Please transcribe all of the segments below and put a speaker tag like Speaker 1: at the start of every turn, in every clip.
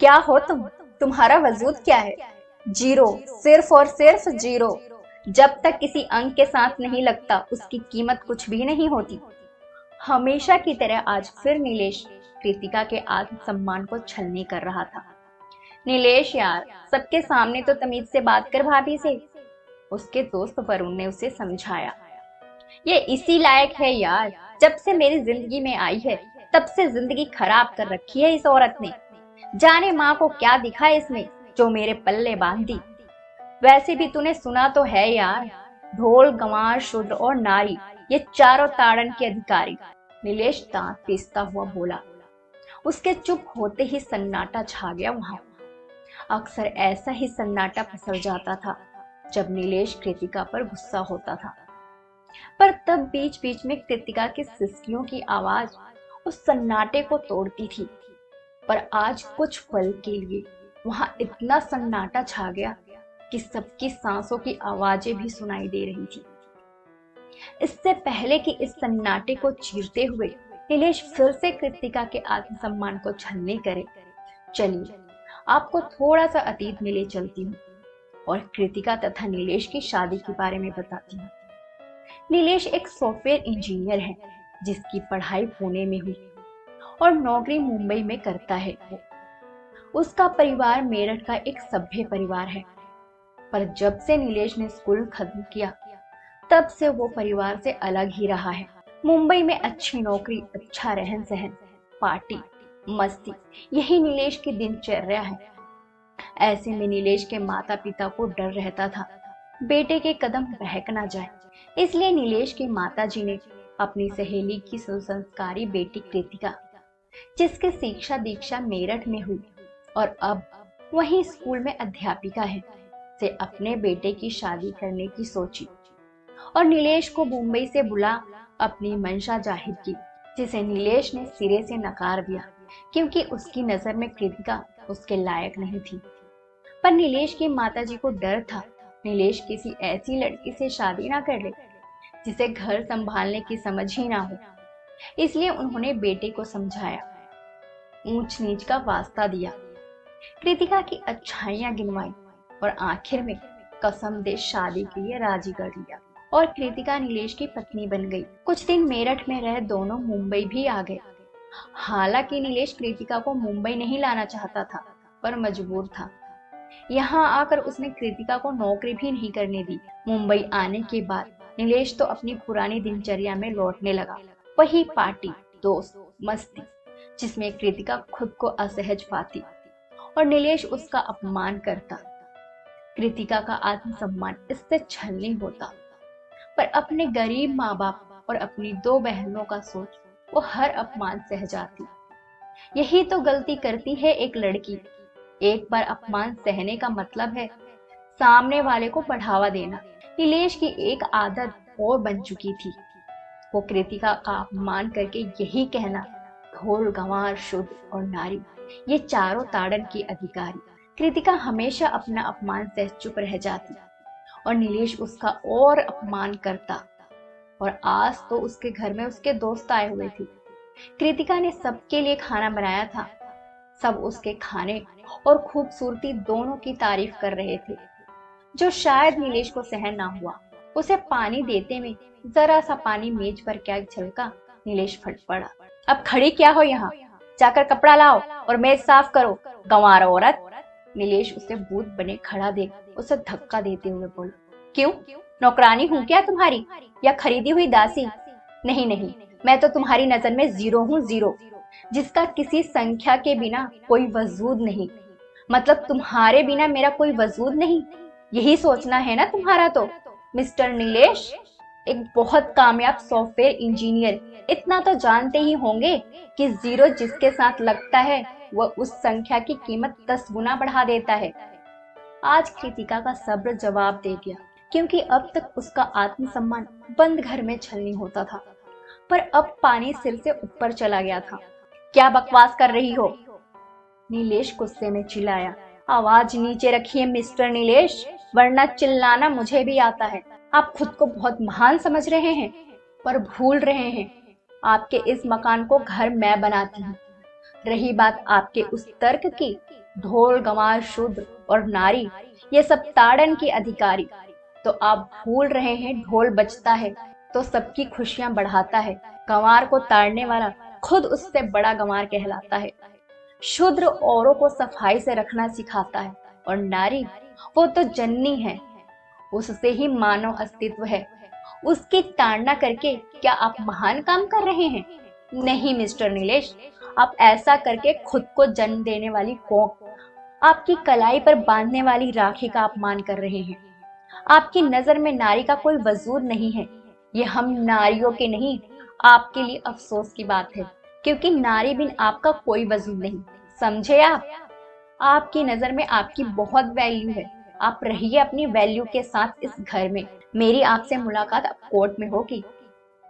Speaker 1: क्या हो तुम? तुम्हारा वजूद क्या है? जीरो, सिर्फ और सिर्फ जीरो। जब तक किसी अंक के साथ नहीं लगता उसकी कीमत कुछ भी नहीं होती। हमेशा की तरह आज फिर नीलेश कृतिका के आत्मसम्मान को छलनी कर रहा था। नीलेश यार, सबके सामने तो तमीज से बात कर भाभी से। उसके दोस्त वरुण ने उसे समझाया। ये इसी लायक है यार, जब से मेरी जिंदगी में आई है तब से जिंदगी खराब कर रखी है इस औरत ने। जाने माँ को क्या दिखा इसमें जो मेरे पल्ले बांध दी। वैसे भी तूने सुना तो है यार, ढोल गंवार शूद्र और नारी ये चारों ताड़न के अधिकारी। नीलेश दांत पीसता हुआ बोला। उसके चुप होते ही सन्नाटा छा गया वहां। अक्सर ऐसा ही सन्नाटा पसर जाता था जब नीलेश कृतिका पर गुस्सा होता था, पर तब बीच बीच में कृतिका की सिसकियों की आवाज उस सन्नाटे को तोड़ती थी। पर आज कुछ पल के लिए वहां इतना सन्नाटा छा गया कि सबकी सांसों की आवाजें भी सुनाई दे रही थी। इससे पहले कि इस सन्नाटे को चीरते हुए नीलेश फिर से कृतिका के आत्मसम्मान को छलनी करे, चलिए आपको थोड़ा सा अतीत में ले चलती हूँ और कृतिका तथा नीलेश की शादी के बारे में बताती हूँ। नीलेश एक सॉफ्टवेयर इंजीनियर है जिसकी पढ़ाई पुणे में हुई और नौकरी मुंबई में करता है। उसका परिवार मेरठ का एक सभ्य परिवार है, पर जब से नीलेश ने स्कूल खत्म किया तब से वो परिवार से अलग ही रहा है। मुंबई में अच्छी नौकरी, अच्छा रहन सहन, पार्टी, मस्ती, यही नीलेश की दिनचर्या है। ऐसे में नीलेश के माता पिता को डर रहता था बेटे के कदम बहक ना जाए, इसलिए नीलेश की माता जी ने अपनी सहेली की सुसंस्कारी बेटी कृतिका, जिसकी शिक्षा दीक्षा मेरठ में हुई और अब वहीं स्कूल में अध्यापिका है, से अपने बेटे की शादी करने की सोची और नीलेश को मुंबई से बुला अपनी मंशा जाहिर की, जिसे नीलेश ने सिरे से नकार दिया क्योंकि उसकी नजर में कृतिका उसके लायक नहीं थी। पर नीलेश की माताजी को डर था नीलेश किसी ऐसी लड़की से शादी ना कर ले जिसे घर संभालने की समझ ही ना हो, इसलिए उन्होंने बेटे को समझाया, ऊंच नीच का वास्ता दिया, कृतिका की अच्छाइयां गिनवाई और आखिर में कसम दे शादी के लिए राजी कर लिया और कृतिका नीलेश की पत्नी बन गई। कुछ दिन मेरठ में रह दोनों मुंबई भी आ गए। हालांकि नीलेश कृतिका को मुंबई नहीं लाना चाहता था, पर मजबूर था। यहाँ आकर उसने कृतिका को नौकरी भी नहीं करने दी। मुंबई आने के बाद नीलेश तो अपनी पुरानी दिनचर्या में लौटने लगा। वही पार्टी, दोस्त, मस्ती, जिसमें कृतिका खुद को असहज पाती और नीलेश उसका अपमान करता। कृतिका का आत्मसम्मान इससे छलनी होता, पर अपने गरीब माँ बाप और अपनी 2 बहनों का सोच वो हर अपमान सह जाती। यही तो गलती करती है एक लड़की। एक बार अपमान सहने का मतलब है सामने वाले को बढ़ावा देना। नीलेश की एक आदत और बन चुकी थी, वो कृतिका का अपमान करके यही कहना, ढोल गंवार शुद्ध और नारी ये चारों ताड़न की अधिकारी। कृतिका हमेशा अपना अपमान सह चुप रह जाती और नीलेश उसका और अपमान करता। और आज तो उसके घर में उसके दोस्त आए हुए थे। कृतिका ने सबके लिए खाना बनाया था। सब उसके खाने और खूबसूरती दोनों की तारीफ कर रहे थे, जो शायद नीलेश को सहन ना हुआ। उसे पानी देते में जरा सा पानी मेज पर क्या झलका, नीलेश फट पड़ा। अब खड़ी क्या हो यहाँ? जाकर कपड़ा लाओ और मेज साफ करो, गंवार औरत। नीलेश उसे भूत बने खड़ा देख उसे धक्का देते हुए बोला, क्यों? नौकरानी हूँ क्या तुम्हारी, या खरीदी हुई दासी? नहीं नहीं, मैं तो तुम्हारी नजर में जीरो हूँ, जीरो, जिसका किसी संख्या के बिना कोई वजूद नहीं। मतलब तुम्हारे बिना मेरा कोई वजूद नहीं, यही सोचना है ना तुम्हारा? तो मिस्टर नीलेश, एक बहुत कामयाब सॉफ्टवेयर इंजीनियर, इतना तो जानते ही होंगे कि जीरो जिसके साथ लगता है वह उस संख्या की कीमत 10 गुना बढ़ा देता है। आज कृतिका का सब्र जवाब दे गया, क्योंकि अब तक उसका आत्मसम्मान बंद घर में छलनी होता था, पर अब पानी सिर से ऊपर चला गया था। क्या बकवास कर रही हो? नीलेश गुस्से में चिल्लाया। आवाज नीचे रखिए मिस्टर नीलेश, वरना चिल्लाना मुझे भी आता है। आप खुद को बहुत महान समझ रहे हैं, पर भूल रहे हैं आपके इस मकान को घर मैं बनाती हूँ। रही बात आपके उस तर्क की, ढोल गंवार शूद्र और नारी ये सब ताड़न के अधिकारी। तो आप भूल रहे हैं ढोल बजता है तो सबकी खुशियां बढ़ाता है। गंवार को ताड़ने वाला खुद उससे बड़ा गंवार कहलाता है। शूद्र औरों को सफाई से रखना सिखाता है और नारी वो तो जननी है, उससे ही मानव अस्तित्व है। उसकी ताड़ना करके क्या आप महान काम कर रहे हैं? नहीं मिस्टर नीलेश, आप ऐसा करके खुद को जन्म देने वाली कोक, आपकी कलाई पर बांधने वाली राखी का अपमान कर रहे हैं। आपकी नजर में नारी का कोई वजूद नहीं है। ये हम नारियों के नहीं, आपके लिए अफसोस की बात है, क्योंकि नारी बिन आपका कोई वजूद नहीं। समझे आप? आपकी नजर में आपकी बहुत वैल्यू है। आप रहिए अपनी वैल्यू के साथ इस घर में। मेरी आपसे मुलाकात अब कोर्ट में होगी।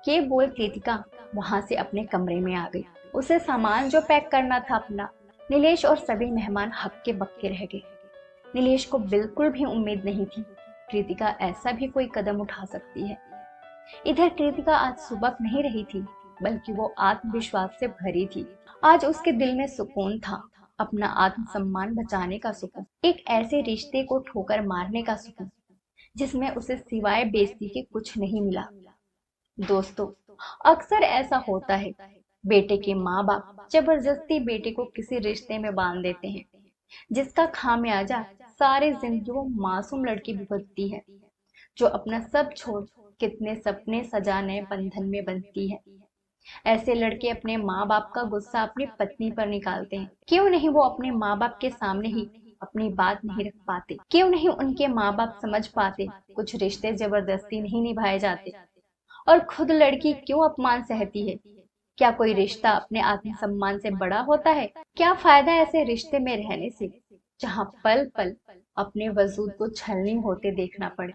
Speaker 1: ये बोल कृतिका वहां से अपने कमरे में आ गई। उसे सामान जो पैक करना था अपना, नीलेश और सभी मेहमान हक्के बक्के रह गए। नीलेश को बिल्कुल भी उम्मीद नहीं थी कृतिका ऐसा भी कोई कदम उठा सकती है। इधर कृतिका आज सुबह नहीं रही थी, बल्कि वो आत्मविश्वास से भरी थी। आज उसके दिल में सुकून था, अपना आत्मसम्मान बचाने का सुकून, एक ऐसे रिश्ते को ठोकर मारने का सुकून जिसमें उसे सिवाय बेइज्जती के कुछ नहीं मिला। दोस्तों, अक्सर ऐसा होता है, बेटे के माँ बाप जबरदस्ती बेटे को किसी रिश्ते में बांध देते हैं, जिसका खामियाजा सारी जिंदगी वो मासूम लड़की भुगतती है, जो अपना सब छोड़ कितने सपने सजा नए बंधन में बंधती है। ऐसे लड़के अपने माँ बाप का गुस्सा अपनी पत्नी पर निकालते हैं। क्यों नहीं वो अपने माँ बाप के सामने ही अपनी बात नहीं रख पाते? क्यों नहीं उनके माँ बाप समझ पाते कुछ रिश्ते जबरदस्ती नहीं निभाए जाते? और खुद लड़की क्यों अपमान सहती है? क्या कोई रिश्ता अपने आत्मसम्मान से बड़ा होता है? क्या फायदा ऐसे रिश्ते में रहने से जहाँ पल पल अपने वजूद को छलनी होते देखना पड़े?